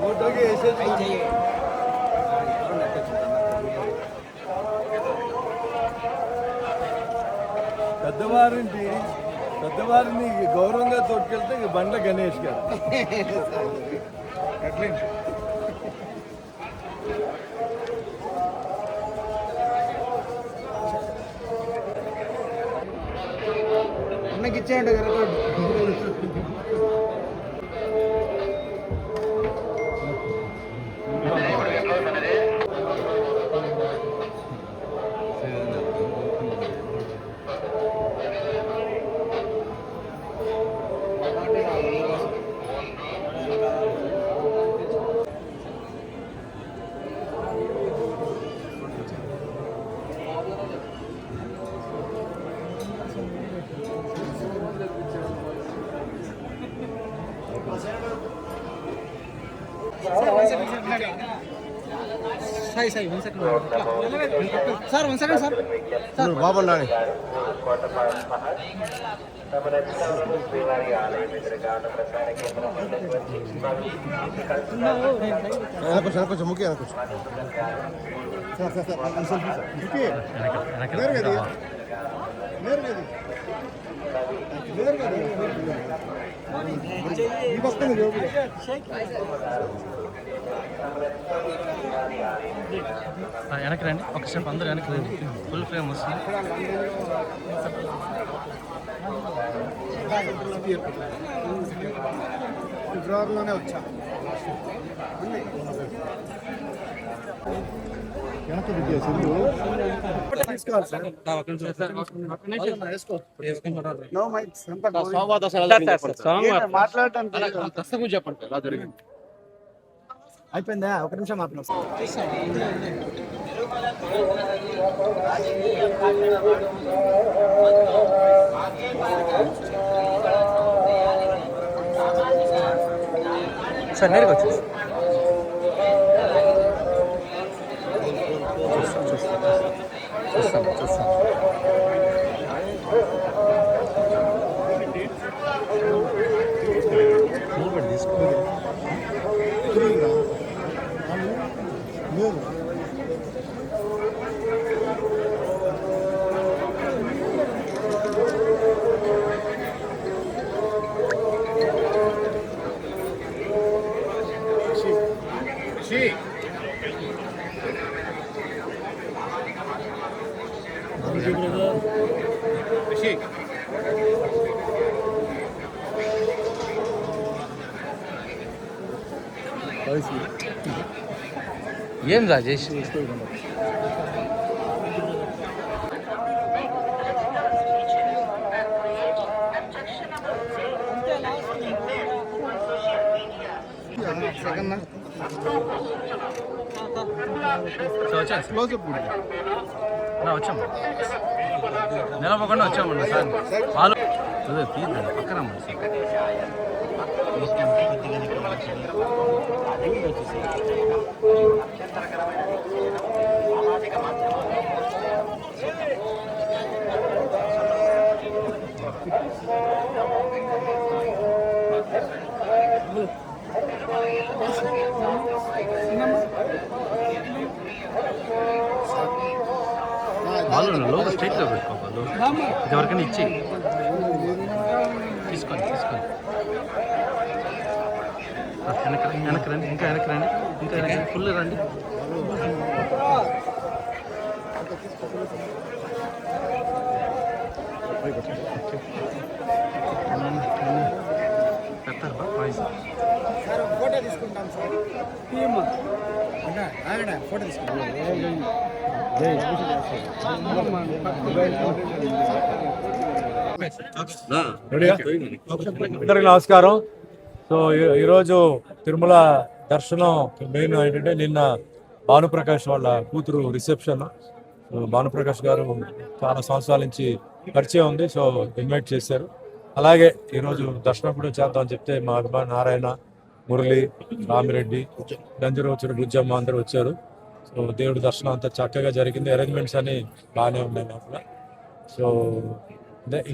ఫోటోకి వేసేసి పెద్దవారిని గౌరవంగా తోడుకెళ్తే బండ్ల గణేష్ గారు. అన్నకి ఇచ్చేయండి కదా. సార్ బాగున్నాను. కొంచెం ముఖ్య వెనక్కి రండి, ఒక స్టెప్ అందరూ వెనక్కి రండి. ఫుల్ ఫ్రేమ్ వస్తుంది. ఫిబ్రవరిలోనే వచ్చా. అయిపోయిందా? ఒక నిమిషం మాత్రం. సార్ నేరుగా వచ్చేసి చూస్తాం. ఏం రాజేష్ వచ్చాము, నిలబకుండా వచ్చామండి సార్. వాళ్ళు తీద్దాం పక్కన వాళ్ళు లోపల స్ట్రైట్గా పెట్టుకోవాలి. ఇది ఎవరికైనా ఇచ్చి తీసుకోండి. వెనక్కి రండి, ఇంకా వెనక్కి రండి, ఫుల్ రండి. పెడతారు ఫోటో తీసుకుంటాం సార్. ఫోటో తీసుకుంటాం. అందరికి నమస్కారం. సో ఈరోజు తిరుమల దర్శనం మెయిన్ ఏంటంటే నిన్న భానుప్రకాష్ వాళ్ళ కూతురు రిసెప్షన్. భానుప్రకాష్ గారు చాలా సంవత్సరాల నుంచి పరిచయం ఉంది, సో ఇన్వైట్ చేశారు. అలాగే ఈరోజు దర్శనం కూడా చేద్దామని చెప్తే మా అభిమాని నారాయణ, మురళి, రామిరెడ్డి, గంజరోచుడు, బుజ్జమ్మ అందరూ వచ్చారు. సో దేవుడి దర్శనం అంతా చక్కగా జరిగింది. అరేంజ్మెంట్స్ అన్ని బాగానే ఉన్నాయి లోపల. సో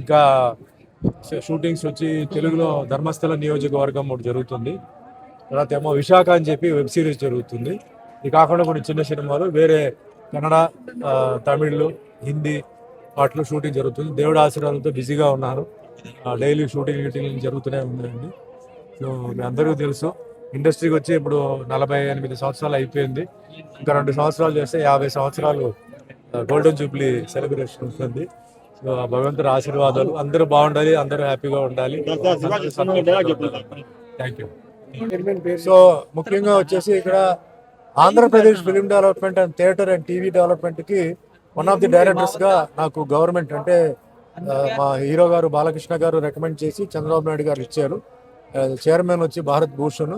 ఇంకా షూటింగ్స్ వచ్చి తెలుగులో ధర్మస్థల నియోజకవర్గం ఒకటి జరుగుతుంది. తర్వాత ఏమో విశాఖ అని చెప్పి వెబ్ సిరీస్ జరుగుతుంది. ఇది కాకుండా కొన్ని చిన్న సినిమాలు వేరే కన్నడ, తమిళ్, హిందీ వాటిలో షూటింగ్ జరుగుతుంది. దేవుడి ఆశీర్వాదంతో బిజీగా ఉన్నారు. డైలీ షూటింగ్ జరుగుతూనే ఉన్నాయండి. సో మీ అందరికీ తెలుసు, ఇండస్ట్రీకి వచ్చి ఇప్పుడు 48 సంవత్సరాలు అయిపోయింది. ఇంకా 2 సంవత్సరాలు చేస్తే 50 సంవత్సరాలు గోల్డెన్ జూబ్లీ సెలబ్రేషన్ ఉంటుంది. సో ఆ భగవంతుడి ఆశీర్వాదాలు, అందరూ బాగుండాలి, అందరూ హ్యాపీగా ఉండాలి. Thank you. సో ముఖ్యంగా వచ్చేసి ఇక్కడ Andhra Pradesh film development and theatre and TV డెవలప్మెంట్కి వన్ ఆఫ్ ది డైరెక్టర్స్గా నాకు గవర్నమెంట్ అంటే మా హీరో గారు బాలకృష్ణ గారు రికమెండ్ చేసి చంద్రబాబు నాయుడు గారు ఇచ్చారు. చైర్మన్ వచ్చి భారత్ భూషణ్.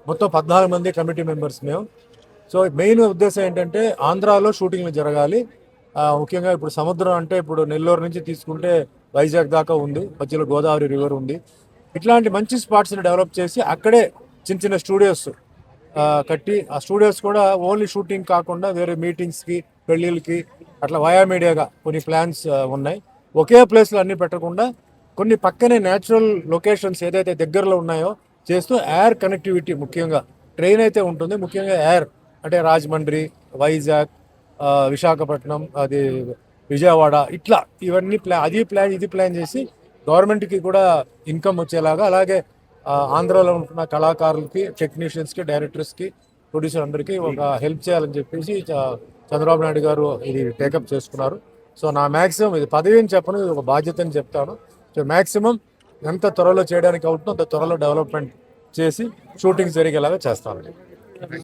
మొత్తం 14 మంది కమిటీ మెంబర్స్ మేము. సో మెయిన్ ఉద్దేశం ఏంటంటే ఆంధ్రాలో షూటింగ్లు జరగాలి. ముఖ్యంగా ఇప్పుడు సముద్రం అంటే ఇప్పుడు నెల్లూరు నుంచి తీసుకుంటే వైజాగ్ దాకా ఉంది, మధ్యలో గోదావరి రివర్ ఉంది. ఇట్లాంటి మంచి స్పాట్స్ని డెవలప్ చేసి అక్కడే చిన్న చిన్న స్టూడియోస్ కట్టి, ఆ స్టూడియోస్ కూడా ఓన్లీ షూటింగ్ కాకుండా వేరే మీటింగ్స్కి, పెళ్ళిళ్ళకి అట్లా వయా మీడియాగా కొన్ని ప్లాన్స్ ఉన్నాయి. ఒకే ప్లేస్లో అన్ని పెట్టకుండా కొన్ని పక్కనే న్యాచురల్ లొకేషన్స్ ఏదైతే దగ్గరలో ఉన్నాయో చేస్తూ ఎయిర్ కనెక్టివిటీ, ముఖ్యంగా ట్రైన్ అయితే ఉంటుంది, ముఖ్యంగా ఎయిర్ అంటే రాజమండ్రి, వైజాగ్, విశాఖపట్నం, అది విజయవాడ, ఇట్లా ఇవన్నీ ఇది ప్లాన్ చేసి గవర్నమెంట్కి కూడా ఇన్కమ్ వచ్చేలాగా, అలాగే ఆంధ్రాలో ఉంటున్న కళాకారులకి, టెక్నీషియన్స్కి, డైరెక్టర్స్కి, ప్రొడ్యూసర్ అందరికీ ఒక హెల్ప్ చేయాలని చెప్పేసి చంద్రబాబు నాయుడు గారు ఇది టేకప్ చేసుకున్నారు. సో నా మ్యాక్సిమం, ఇది పదవి అని చెప్పను, ఇది ఒక బాధ్యత అని చెప్తాను. సో మ్యాక్సిమం ఎంత త్వరలో చేయడానికి అవుతుందో అంత త్వరలో డెవలప్మెంట్ చేసి షూటింగ్ జరిగేలాగా చేస్తాను.